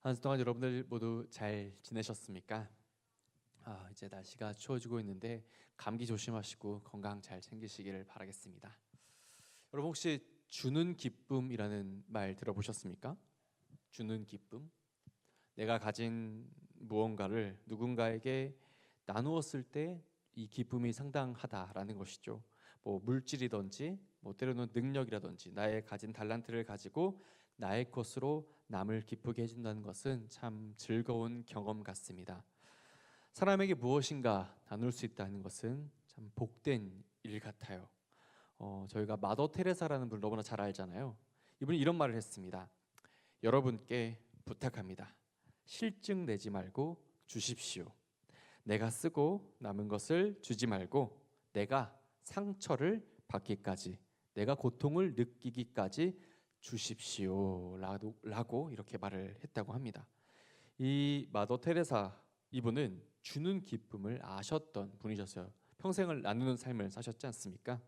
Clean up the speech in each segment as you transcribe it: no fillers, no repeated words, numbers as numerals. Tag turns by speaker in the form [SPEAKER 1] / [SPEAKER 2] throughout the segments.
[SPEAKER 1] 한 주 동안 여러분들 모두 잘 지내셨습니까? 이제 날씨가 추워지고 있는데 감기 조심하시고 건강 잘 챙기시기를 바라겠습니다. 여러분 혹시 주는 기쁨이라는 말 들어보셨습니까? 주는 기쁨? 내가 가진 무언가를 누군가에게 나누었을 때 이 기쁨이 상당하다라는 것이죠. 뭐 물질이든지 뭐 때로는 능력이라든지 나의 가진 달란트를 가지고 나의 것으로 남을 기쁘게 해준다는 것은 참 즐거운 경험 같습니다. 사람에게 무엇인가 나눌 수 있다는 것은 참 복된 일 같아요. 저희가 마더 테레사라는 분을 너무나 잘 알잖아요. 이분이 이런 말을 했습니다. 여러분께 부탁합니다. 실증 내지 말고 주십시오. 내가 쓰고 남은 것을 주지 말고 내가 상처를 받기까지, 내가 고통을 느끼기까지 주십시오 라고 이렇게 말을 했다고 합니다. 이 마더 테레사 이분은 주는 기쁨을 아셨던 분이셨어요. 평생을 나누는 삶을 사셨지 않습니까?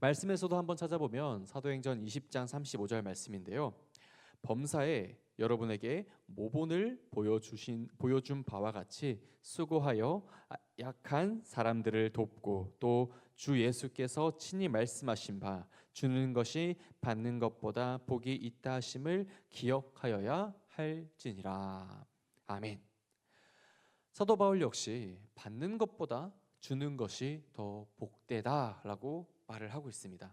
[SPEAKER 1] 말씀에서도 한번 찾아보면 사도행전 20장 35절 말씀인데요. 범사에 여러분에게 모본을 보여준 바와 같이 수고하여 약한 사람들을 돕고 또 주 예수께서 친히 말씀하신 바 주는 것이 받는 것보다 복이 있다 하심을 기억하여야 할지니라. 아멘. 사도 바울 역시 받는 것보다 주는 것이 더 복되다라고 말을 하고 있습니다.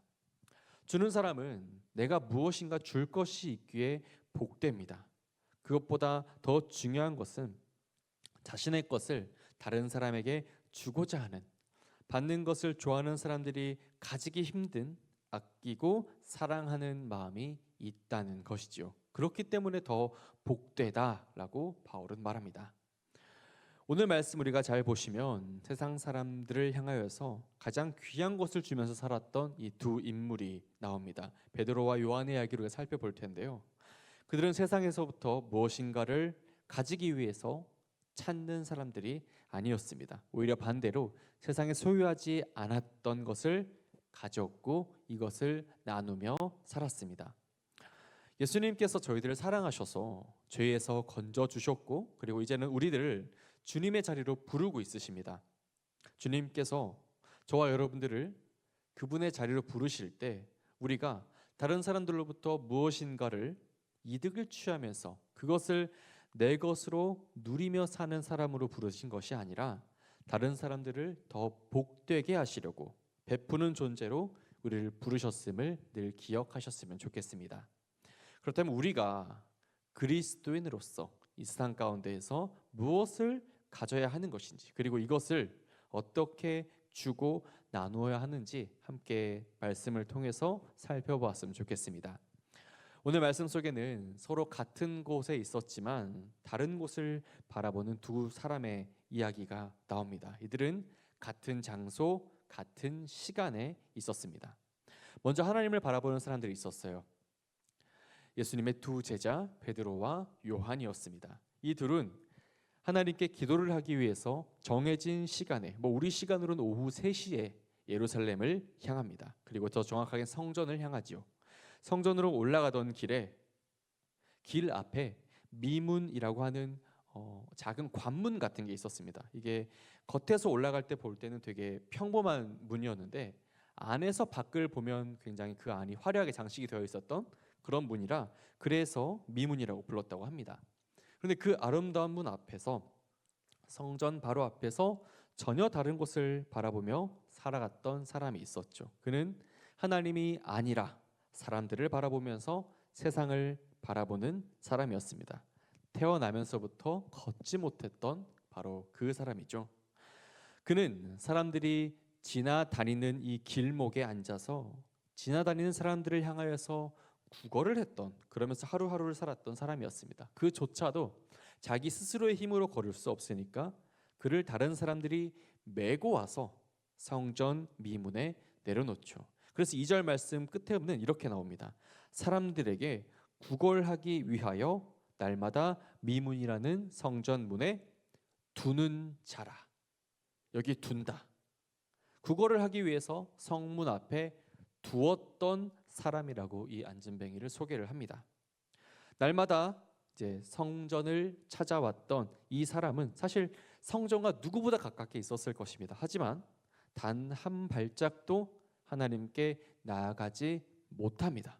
[SPEAKER 1] 주는 사람은 내가 무엇인가 줄 것이 있기에 복됩니다. 그것보다 더 중요한 것은 자신의 것을 다른 사람에게 주고자 하는, 받는 것을 좋아하는 사람들이 가지기 힘든 아끼고 사랑하는 마음이 있다는 것이죠. 그렇기 때문에 더 복되다라고 바울은 말합니다. 오늘 말씀 우리가 잘 보시면 세상 사람들을 향하여서 가장 귀한 것을 주면서 살았던 이 두 인물이 나옵니다. 베드로와 요한의 이야기를 살펴볼 텐데요. 그들은 세상에서부터 무엇인가를 가지기 위해서 찾는 사람들이 아니었습니다. 오히려 반대로 세상에 소유하지 않았던 것을 가졌고 이것을 나누며 살았습니다. 예수님께서 저희들을 사랑하셔서 죄에서 건져 주셨고 그리고 이제는 우리들을 주님의 자리로 부르고 있으십니다. 주님께서 저와 여러분들을 그분의 자리로 부르실 때 우리가 다른 사람들로부터 무엇인가를 이득을 취하면서 그것을 내 것으로 누리며 사는 사람으로 부르신 것이 아니라 다른 사람들을 더 복되게 하시려고 베푸는 존재로 우리를 부르셨음을 늘 기억하셨으면 좋겠습니다. 그렇다면 우리가 그리스도인으로서 이 세상 가운데에서 무엇을 가져야 하는 것인지 그리고 이것을 어떻게 주고 나누어야 하는지 함께 말씀을 통해서 살펴보았으면 좋겠습니다. 오늘 말씀 속에는 서로 같은 곳에 있었지만 다른 곳을 바라보는 두 사람의 이야기가 나옵니다. 이들은 같은 장소, 같은 시간에 있었습니다. 먼저 하나님을 바라보는 사람들이 있었어요. 예수님의 두 제자 베드로와 요한이었습니다. 이 둘은 하나님께 기도를 하기 위해서 정해진 시간에 우리 시간으로는 오후 3시에 예루살렘을 향합니다. 그리고 더 정확하게 성전을 향하지요. 성전으로 올라가던 길에 길 앞에 미문이라고 하는 작은 관문 같은 게 있었습니다. 이게 겉에서 올라갈 때 볼 때는 되게 평범한 문이었는데 안에서 밖을 보면 굉장히 그 안이 화려하게 장식이 되어 있었던 그런 문이라 그래서 미문이라고 불렀다고 합니다. 그런데 그 아름다운 문 앞에서 성전 바로 앞에서 전혀 다른 곳을 바라보며 살아갔던 사람이 있었죠. 그는 하나님이 아니라 사람들을 바라보면서 세상을 바라보는 사람이었습니다. 태어나면서부터 걷지 못했던 바로 그 사람이죠. 그는 사람들이 지나다니는 이 길목에 앉아서 지나다니는 사람들을 향하여서 구걸을 했던 그러면서 하루하루를 살았던 사람이었습니다. 그조차도 자기 스스로의 힘으로 걸을 수 없으니까 그를 다른 사람들이 메고 와서 성전 미문에 내려놓죠. 그래서 2절 말씀 끝에는 이렇게 나옵니다. 사람들에게 구걸하기 위하여 날마다 미문이라는 성전 문에 두는 자라. 여기 둔다. 구걸을 하기 위해서 성문 앞에 두었던 사람이라고 이 안진뱅이를 소개를 합니다. 날마다 이제 성전을 찾아왔던 이 사람은 사실 성전과 누구보다 가깝게 있었을 것입니다. 하지만 단 한 발짝도 하나님께 나아가지 못합니다.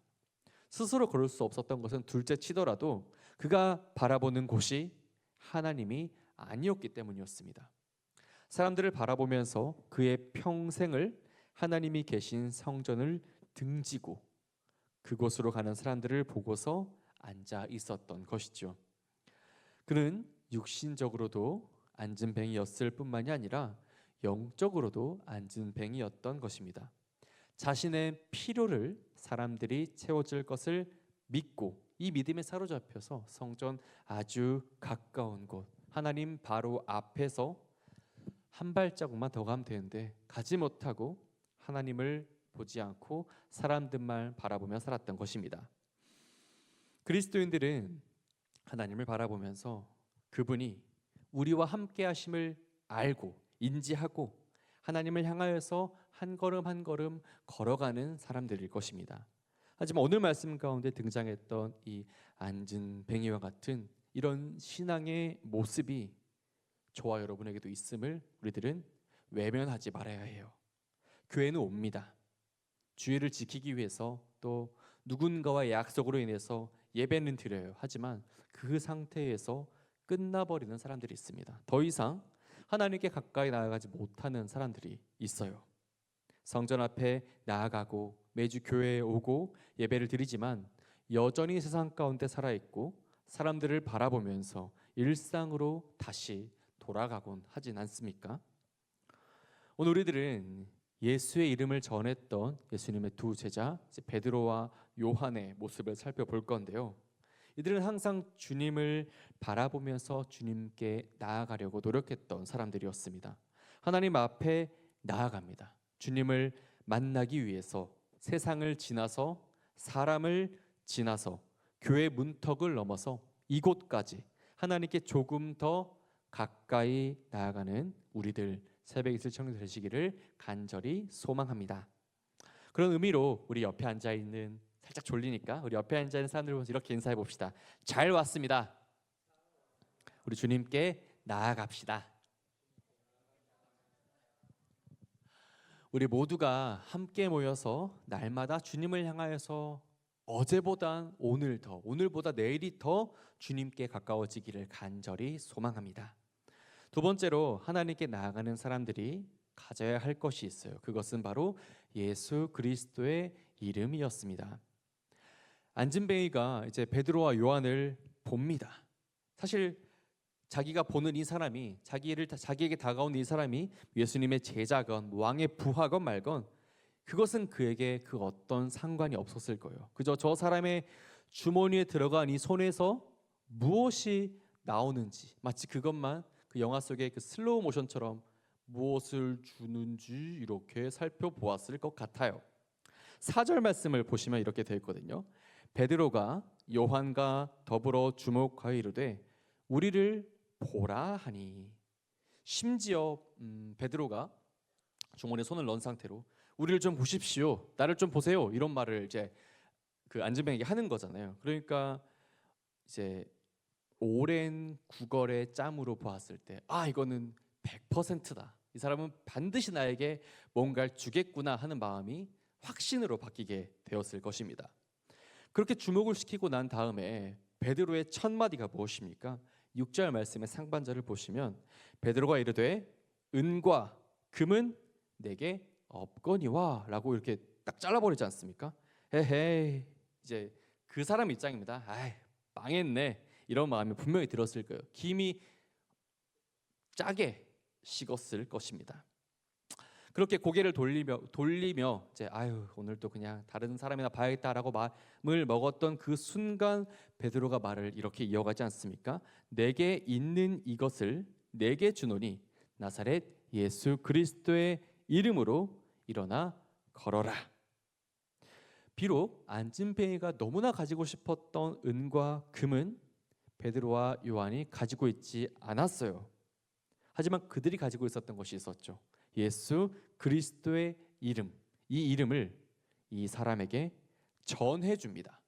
[SPEAKER 1] 스스로 걸을 수 없었던 것은 둘째 치더라도 그가 바라보는 곳이 하나님이 아니었기 때문이었습니다. 사람들을 바라보면서 그의 평생을 하나님이 계신 성전을 등지고 그곳으로 가는 사람들을 보고서 앉아 있었던 것이죠. 그는 육신적으로도 안진뱅이였을 뿐만이 아니라 영적으로도 안진뱅이였던 것입니다. 자신의 필요를 사람들이 채워줄 것을 믿고 이 믿음에 사로잡혀서 성전 아주 가까운 곳 하나님 바로 앞에서 한 발자국만 더 가면 되는데 가지 못하고 하나님을 보지 않고 사람들만 바라보며 살았던 것입니다. 그리스도인들은 하나님을 바라보면서 그분이 우리와 함께 하심을 알고 인지하고 하나님을 향하여서 한 걸음 한 걸음 걸어가는 사람들일 것입니다. 하지만 오늘 말씀 가운데 등장했던 이 안진뱅이와 같은 이런 신앙의 모습이 저와 여러분에게도 있음을 우리들은 외면하지 말아야 해요. 교회는 옵니다. 주의를 지키기 위해서 또 누군가와의 약속으로 인해서 예배는 드려요. 하지만 그 상태에서 끝나버리는 사람들이 있습니다. 더 이상 하나님께 가까이 나아가지 못하는 사람들이 있어요. 성전 앞에 나아가고 매주 교회에 오고 예배를 드리지만 여전히 세상 가운데 살아있고 사람들을 바라보면서 일상으로 다시 돌아가곤 하진 않습니까? 오늘 우리들은 예수의 이름을 전했던 예수님의 두 제자 베드로와 요한의 모습을 살펴볼 건데요. 이들은 항상 주님을 바라보면서 주님께 나아가려고 노력했던 사람들이었습니다. 하나님 앞에 나아갑니다. 주님을 만나기 위해서 세상을 지나서 사람을 지나서 교회 문턱을 넘어서 이곳까지 하나님께 조금 더 가까이 나아가는 우리들 새벽 이슬 청년 되시기를 간절히 소망합니다. 그런 의미로 우리 옆에 앉아있는 살짝 졸리니까 우리 옆에 앉아있는 사람들 보면서 이렇게 인사해 봅시다. 잘 왔습니다. 우리 주님께 나아갑시다. 우리 모두가 함께 모여서 날마다 주님을 향하여서 어제보단 오늘 더, 오늘보다 내일이 더 주님께 가까워지기를 간절히 소망합니다. 두 번째로 하나님께 나아가는 사람들이 가져야 할 것이 있어요. 그것은 바로 예수 그리스도의 이름이었습니다. 안진뱅이가 이제 베드로와 요한을 봅니다. 사실 자기가 보는 이 사람이 자기에게 다가온 이 사람이 예수님의 제자건 왕의 부하건 말건 그것은 그에게 그 어떤 상관이 없었을 거예요. 그저 저 사람의 주머니에 들어간 이 손에서 무엇이 나오는지 마치 그것만 그 영화 속의 그 슬로우 모션처럼 무엇을 주는지 이렇게 살펴보았을 것 같아요. 4절 말씀을 보시면 이렇게 되어 있거든요. 베드로가 요한과 더불어 주목하여 이르되 우리를 보라 하니. 심지어 베드로가 주머니에 손을 넣은 상태로 우리를 좀 보십시오, 나를 좀 보세요, 이런 말을 이제 그 안진뱅에게 하는 거잖아요. 그러니까 이제 오랜 구걸의 짬으로 보았을 때 이거는 100%다. 이 사람은 반드시 나에게 뭔가를 주겠구나 하는 마음이 확신으로 바뀌게 되었을 것입니다. 그렇게 주목을 시키고 난 다음에 베드로의 첫 마디가 무엇입니까? 6절 말씀의 상반절을 보시면 베드로가 이르되 은과 금은 내게 없거니와 라고 이렇게 딱 잘라버리지 않습니까? 헤헤, 이제 그 사람 입장입니다. 망했네, 이런 마음이 분명히 들었을 거예요. 김이 짜게 식었을 것입니다. 그렇게 고개를 돌리며 이제 오늘 또 그냥 다른 사람이나 봐야겠다라고 마음을 먹었던 그 순간 베드로가 말을 이렇게 이어가지 않습니까? 내게 있는 이것을 내게 주노니 나사렛 예수 그리스도의 이름으로 일어나 걸어라. 비록 안진뱅이가 너무나 가지고 싶었던 은과 금은 베드로와 요한이 가지고 있지 않았어요. 하지만 그들이 가지고 있었던 것이 있었죠. 예수 그리스도의 이름, 이 이름을 이 사람에게 전해 줍니다.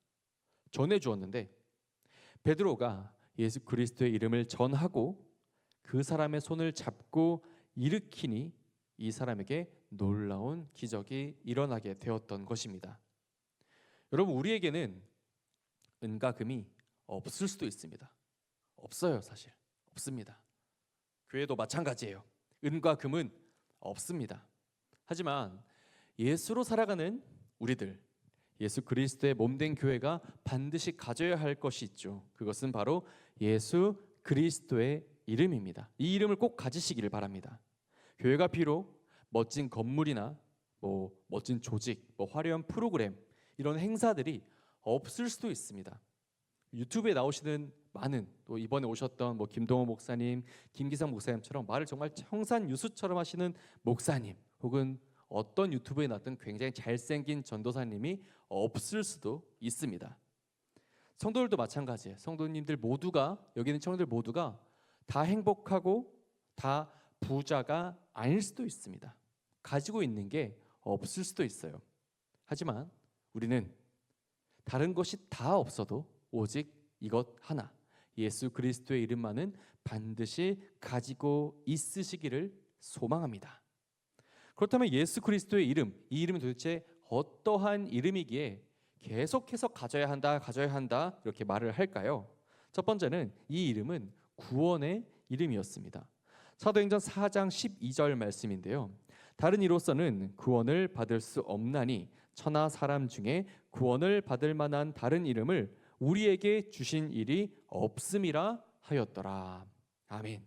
[SPEAKER 1] 전해 주었는데 베드로가 예수 그리스도의 이름을 전하고 그 사람의 손을 잡고 일으키니 이 사람에게 놀라운 기적이 일어나게 되었던 것입니다. 여러분, 우리에게는 은과 금이 없을 수도 있습니다. 없어요. 사실 없습니다. 교회도 마찬가지예요. 은과 금은 없습니다. 하지만 예수로 살아가는 우리들, 예수 그리스도의 몸된 교회가 반드시 가져야 할 것이 있죠. 그것은 바로 예수 그리스도의 이름입니다. 이 이름을 꼭 가지시기를 바랍니다. 교회가 비록 멋진 건물이나 멋진 조직, 화려한 프로그램, 이런 행사들이 없을 수도 있습니다. 유튜브에 나오시는 많은, 또 이번에 오셨던 김동호 목사님, 김기성 목사님처럼 말을 정말 청산유수처럼 하시는 목사님, 혹은 어떤 유튜브에 나왔던 굉장히 잘생긴 전도사님이 없을 수도 있습니다. 성도들도 마찬가지예요. 성도님들 모두가, 여기 있는 청년들 모두가 다 행복하고 다 부자가 아닐 수도 있습니다. 가지고 있는 게 없을 수도 있어요. 하지만 우리는 다른 것이 다 없어도 오직 이것 하나, 예수 그리스도의 이름만은 반드시 가지고 있으시기를 소망합니다. 그렇다면 예수 그리스도의 이름, 이 이름은 도대체 어떠한 이름이기에 계속해서 가져야 한다 이렇게 말을 할까요? 첫 번째는 이 이름은 구원의 이름이었습니다. 사도행전 4장 12절 말씀인데요. 다른 이로서는 구원을 받을 수 없나니 천하 사람 중에 구원을 받을 만한 다른 이름을 우리에게 주신 일이 없음이라 하였더라. 아멘.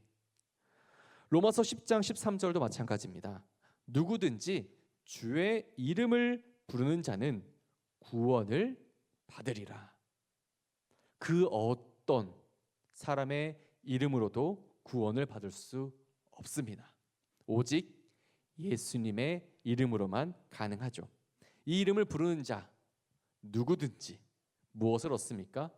[SPEAKER 1] 로마서 10장 13절도 마찬가지입니다. 누구든지 주의 이름을 부르는 자는 구원을 받으리라. 그 어떤 사람의 이름으로도 구원을 받을 수 없습니다. 오직 예수님의 이름으로만 가능하죠. 이 이름을 부르는 자 누구든지 무엇을 얻습니까?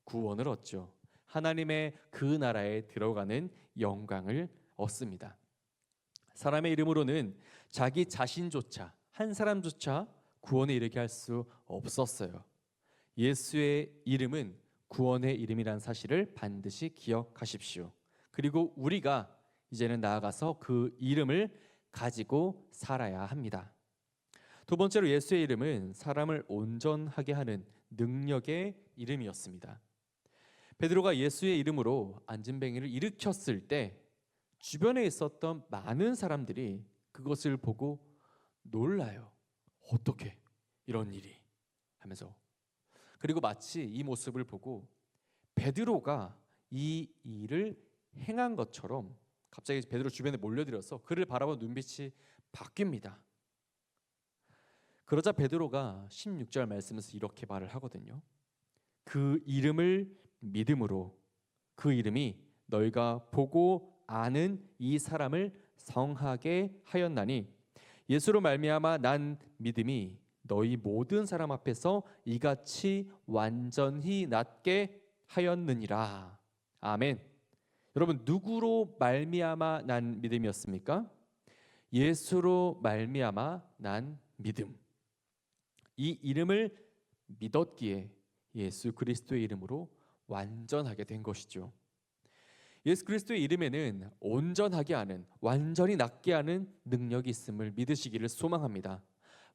[SPEAKER 1] 구원을 얻죠. 하나님의 그 나라에 들어가는 영광을 얻습니다. 사람의 이름으로는 자기 자신조차, 한 사람조차 구원에 이르게 할 수 없었어요. 예수의 이름은 구원의 이름이라는 사실을 반드시 기억하십시오. 그리고 우리가 이제는 나아가서 그 이름을 가지고 살아야 합니다. 두 번째로 예수의 이름은 사람을 온전하게 하는 능력의 이름이었습니다. 베드로가 예수의 이름으로 안진뱅이를 일으켰을 때 주변에 있었던 많은 사람들이 그것을 보고 놀라요. 어떻게 이런 일이 하면서, 그리고 마치 이 모습을 보고 베드로가 이 일을 행한 것처럼 갑자기 베드로 주변에 몰려들어서 그를 바라보는 눈빛이 바뀝니다. 그러자 베드로가 16절 말씀에서 이렇게 말을 하거든요. 그 이름을 믿음으로, 그 이름이 너희가 보고 아는 이 사람을 성하게 하였나니 예수로 말미암아 난 믿음이 너희 모든 사람 앞에서 이같이 완전히 낫게 하였느니라. 아멘. 여러분, 누구로 말미암아 난 믿음이었습니까? 예수로 말미암아 난 믿음. 이 이름을 믿었기에 예수 그리스도의 이름으로 완전하게 된 것이죠. 예수 그리스도의 이름에는 온전하게 하는, 완전히 낫게 하는 능력이 있음을 믿으시기를 소망합니다.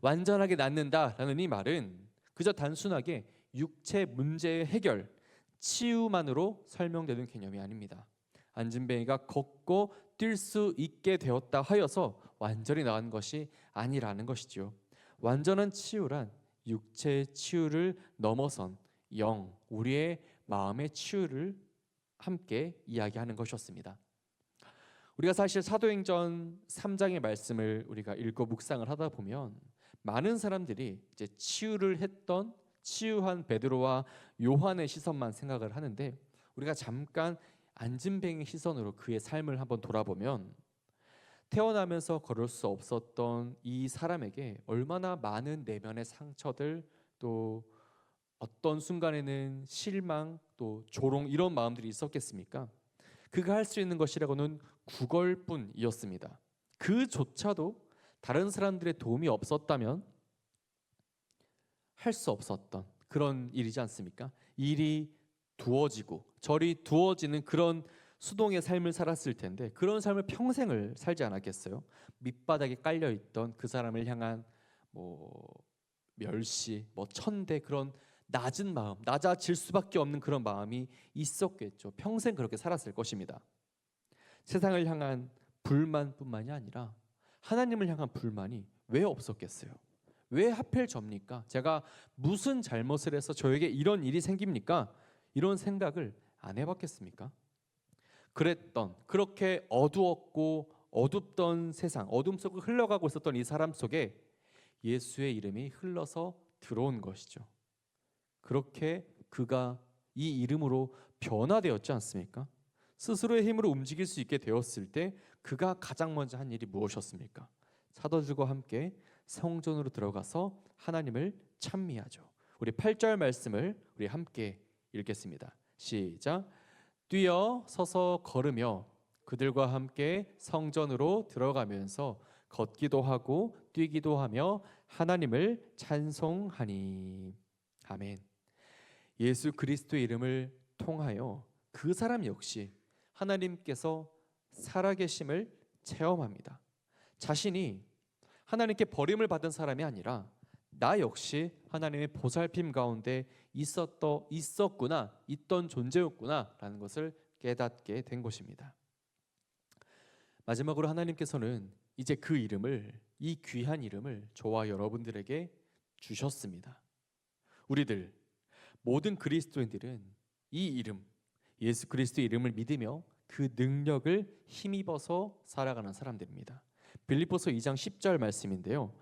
[SPEAKER 1] 완전하게 낫는다라는 이 말은 그저 단순하게 육체 문제의 해결, 치유만으로 설명되는 개념이 아닙니다. 안진뱅이가 걷고 뛸 수 있게 되었다 하여서 완전히 나은 것이 아니라는 것이죠. 완전한 치유란 육체의 치유를 넘어선 영, 우리의 마음의 치유를 함께 이야기하는 것이었습니다. 우리가 사실 사도행전 3장의 말씀을 우리가 읽고 묵상을 하다 보면 많은 사람들이 이제 치유한 베드로와 요한의 시선만 생각을 하는데, 우리가 잠깐 안진뱅이 시선으로 그의 삶을 한번 돌아보면 태어나면서 걸을 수 없었던 이 사람에게 얼마나 많은 내면의 상처들, 또 어떤 순간에는 실망, 또 조롱, 이런 마음들이 있었겠습니까? 그가 할 수 있는 것이라고는 구걸뿐이었습니다. 그조차도 다른 사람들의 도움이 없었다면 할 수 없었던 그런 일이지 않습니까? 일이 두어지고 절이 두어지는 그런 수동의 삶을 살았을 텐데 그런 삶을 평생을 살지 않았겠어요? 밑바닥에 깔려 있던 그 사람을 향한 뭐 멸시, 뭐 천대 그런 낮은 마음, 낮아질 수밖에 없는 그런 마음이 있었겠죠. 평생 그렇게 살았을 것입니다. 세상을 향한 불만뿐만이 아니라 하나님을 향한 불만이 왜 없었겠어요? 왜 하필 접니까? 제가 무슨 잘못을 해서 저에게 이런 일이 생깁니까? 이런 생각을 안 해봤겠습니까? 그렇게 어두웠고 어둡던 세상, 어둠 속을 흘러가고 있었던 이 사람 속에 예수의 이름이 흘러서 들어온 것이죠. 그렇게 그가 이 이름으로 변화되었지 않습니까? 스스로의 힘으로 움직일 수 있게 되었을 때 그가 가장 먼저 한 일이 무엇이었습니까? 사도들과 함께 성전으로 들어가서 하나님을 찬미하죠. 우리 8절 말씀을 우리 함께 읽겠습니다. 시작. 뛰어 서서 걸으며 그들과 함께 성전으로 들어가면서 걷기도 하고 뛰기도 하며 하나님을 찬송하니. 아멘. 예수 그리스도의 이름을 통하여 그 사람 역시 하나님께서 살아계심을 체험합니다. 자신이 하나님께 버림을 받은 사람이 아니라 나 역시 하나님의 보살핌 가운데 있었구나, 있던 존재였구나 라는 것을 깨닫게 된 것입니다. 마지막으로 하나님께서는 이제 그 이름을, 이 귀한 이름을 저와 여러분들에게 주셨습니다. 우리들 모든 그리스도인들은 이 이름, 예수 그리스도의 이름을 믿으며 그 능력을 힘입어서 살아가는 사람들입니다. 빌립보서 2장 10절 말씀인데요.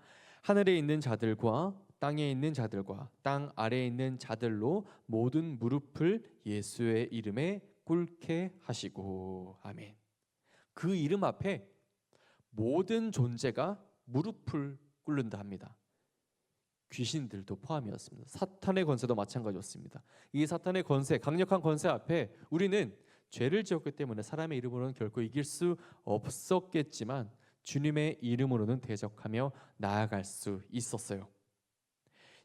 [SPEAKER 1] 하늘에 있는 자들과 땅에 있는 자들과 땅 아래에 있는 자들로 모든 무릎을 예수의 이름에 꿇게 하시고. 아멘. 그 이름 앞에 모든 존재가 무릎을 꿇는다 합니다. 귀신들도 포함이었습니다. 사탄의 권세도 마찬가지였습니다. 이 사탄의 권세, 강력한 권세 앞에 우리는 죄를 지었기 때문에 사람의 이름으로는 결코 이길 수 없었겠지만 주님의 이름으로는 대적하며 나아갈 수 있었어요.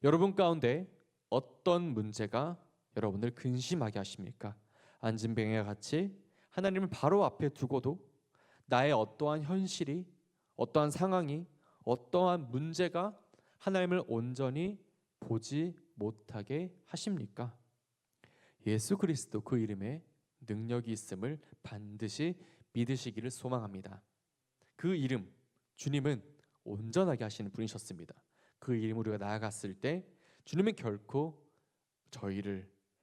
[SPEAKER 1] 여러분 가운데 어떤 문제가 여러분을 근심하게 하십니까? 안진뱅이와 같이 하나님을 바로 앞에 두고도 나의 어떠한 현실이, 어떠한 상황이, 어떠한 문제가 하나님을 온전히 보지 못하게 하십니까? 예수 그리스도 그 이름에 능력이 있음을 반드시 믿으시기를 소망합니다. 그 이름, 주님은 온전하게 하시는 분이셨습니다. 그 이름으로 우리가 나아갔을 때 주님은 결코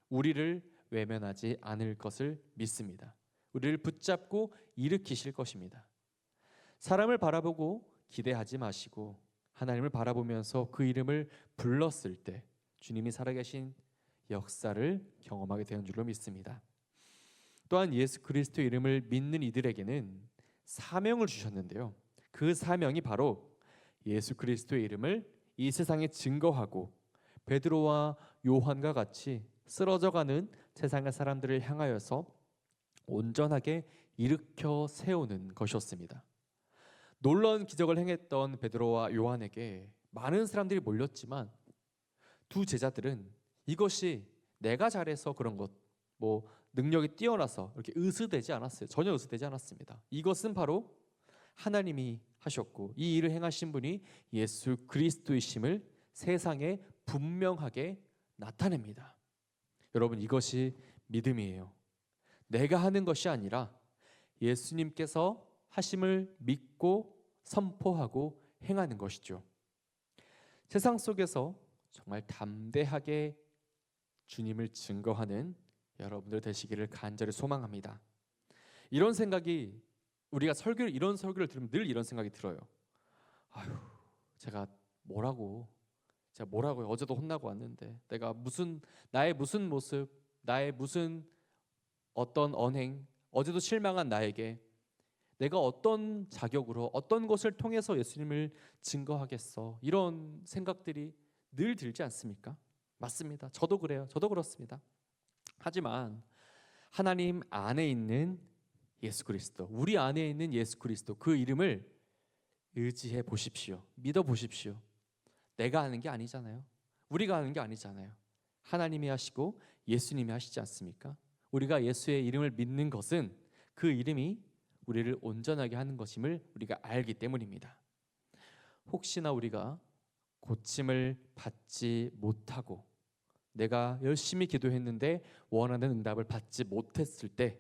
[SPEAKER 1] 우리를 외면하지 않을 것을 믿습니다. 우리를 붙잡고 일으키실 것입니다. 사람을 바라보고 기대하지 마시고 하나님을 바라보면서 그 이름을 불렀을 때 주님이 살아계신 역사를 경험하게 되는 줄로 믿습니다. 또한 예수 그리스도의 이름을 믿는 이들에게는 사명을 주셨는데요. 그 사명이 바로 예수 그리스도의 이름을 이 세상에 증거하고 베드로와 요한과 같이 쓰러져가는 세상의 사람들을 향하여서 온전하게 일으켜 세우는 것이었습니다. 놀라운 기적을 행했던 베드로와 요한에게 많은 사람들이 몰렸지만 두 제자들은 이것이 내가 잘해서 그런 것, 뭐 능력이 뛰어나서 이렇게 의스되지 않았어요. 전혀 의스되지 않았습니다. 이것은 바로 하나님이 하셨고 이 일을 행하신 분이 예수 그리스도이심을 세상에 분명하게 나타냅니다. 여러분, 이것이 믿음이에요. 내가 하는 것이 아니라 예수님께서 하심을 믿고 선포하고 행하는 것이죠. 세상 속에서 정말 담대하게 주님을 증거하는 여러분들 되시기를 간절히 소망합니다. 이런 생각이 우리가 이런 설교를 들으면 늘 이런 생각이 들어요. 아유, 제가 뭐라고요? 어제도 혼나고 왔는데 내가 나의 무슨 모습, 나의 무슨 어떤 언행, 어제도 실망한 나에게 내가 어떤 자격으로 어떤 것을 통해서 예수님을 증거하겠어? 이런 생각들이 늘 들지 않습니까? 맞습니다. 저도 그래요. 저도 그렇습니다. 하지만 하나님 안에 있는 예수 그리스도, 우리 안에 있는 예수 그리스도, 그 이름을 의지해 보십시오. 믿어 보십시오. 내가 하는 게 아니잖아요. 우리가 하는 게 아니잖아요. 하나님이 하시고 예수님이 하시지 않습니까? 우리가 예수의 이름을 믿는 것은 그 이름이 우리를 온전하게 하는 것임을 우리가 알기 때문입니다. 혹시나 우리가 고침을 받지 못하고 내가 열심히 기도했는데 원하는 응답을 받지 못했을 때,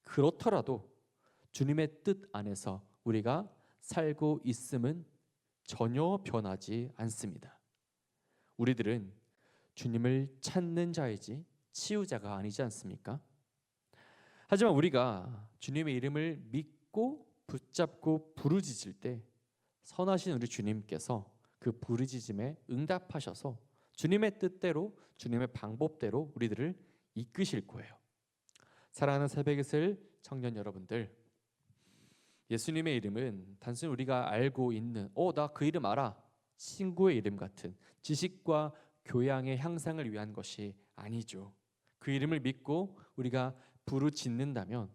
[SPEAKER 1] 그렇더라도 주님의 뜻 안에서 우리가 살고 있음은 전혀 변하지 않습니다. 우리들은 주님을 찾는 자이지 치유자가 아니지 않습니까? 하지만 우리가 주님의 이름을 믿고 붙잡고 부르짖을 때 선하신 우리 주님께서 그 부르짖음에 응답하셔서 주님의 뜻대로, 주님의 방법대로 우리들을 이끄실 거예요. 사랑하는 새벽이슬 청년 여러분들, 예수님의 이름은 단순히 우리가 알고 있는 나 그 이름 알아, 친구의 이름 같은 지식과 교양의 향상을 위한 것이 아니죠. 그 이름을 믿고 우리가 부르짖는다면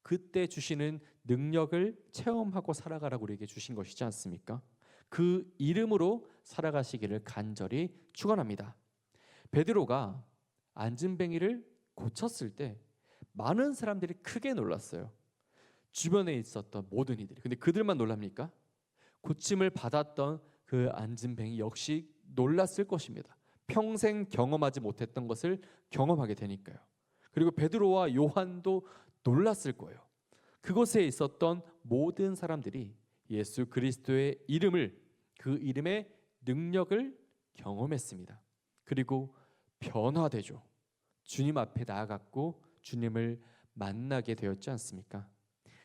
[SPEAKER 1] 그때 주시는 능력을 체험하고 살아가라고 우리에게 주신 것이지 않습니까? 그 이름으로 살아가시기를 간절히 축원합니다. 베드로가 안진뱅이를 고쳤을 때 많은 사람들이 크게 놀랐어요. 주변에 있었던 모든 이들이. 근데 그들만 놀랍니까? 고침을 받았던 그 안진뱅이 역시 놀랐을 것입니다. 평생 경험하지 못했던 것을 경험하게 되니까요. 그리고 베드로와 요한도 놀랐을 거예요. 그곳에 있었던 모든 사람들이 예수 그리스도의 이름을, 그 이름의 능력을 경험했습니다. 그리고 변화되죠. 주님 앞에 나아갔고 주님을 만나게 되었지 않습니까?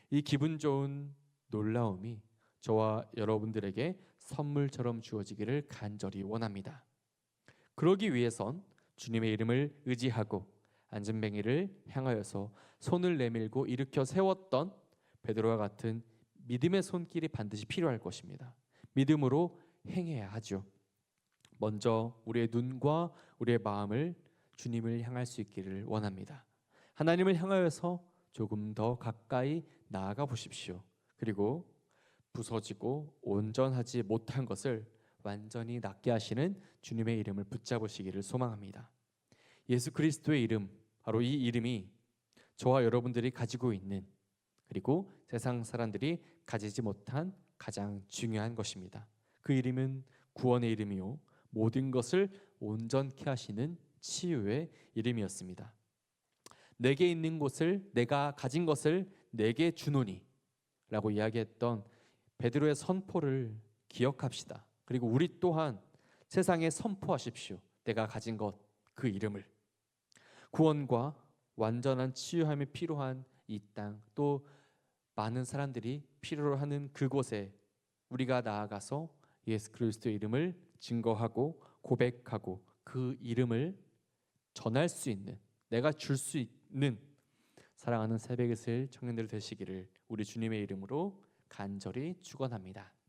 [SPEAKER 1] 이 기분 좋은 놀라움이 저와 여러분들에게 선물처럼 주어지기를 간절히 원합니다. 그러기 위해선 주님의 이름을 의지하고 안진뱅이를 향하여서 손을 내밀고 일으켜 세웠던 베드로와 같은 믿음의 손길이 반드시 필요할 것입니다. 믿음으로 행해야 하죠. 먼저 우리의 눈과 우리의 마음을 주님을 향할 수 있기를 원합니다. 하나님을 향하여서 조금 더 가까이 나아가 보십시오. 그리고 부서지고 온전하지 못한 것을 완전히 낫게 하시는 주님의 이름을 붙잡으시기를 소망합니다. 예수 그리스도의 이름, 바로 이 이름이 저와 여러분들이 가지고 있는, 그리고 세상 사람들이 가지지 못한 가장 중요한 것입니다. 그 이름은 구원의 이름이요 모든 것을 온전케 하시는 치유의 이름이었습니다. 내게 있는 것을, 내가 가진 것을 내게 주노니 라고 이야기했던 베드로의 선포를 기억합시다. 그리고 우리 또한 세상에 선포하십시오. 내가 가진 것, 그 이름을. 구원과 완전한 치유함이 필요한 이 땅, 또 많은 사람들이 필요로 하는 그곳에 우리가 나아가서 예수 그리스도의 이름을 증거하고 고백하고 그 이름을 전할 수 있는, 내가 줄 수 있는 사랑하는 새벽이슬 청년들 되시기를 우리 주님의 이름으로 간절히 축원합니다.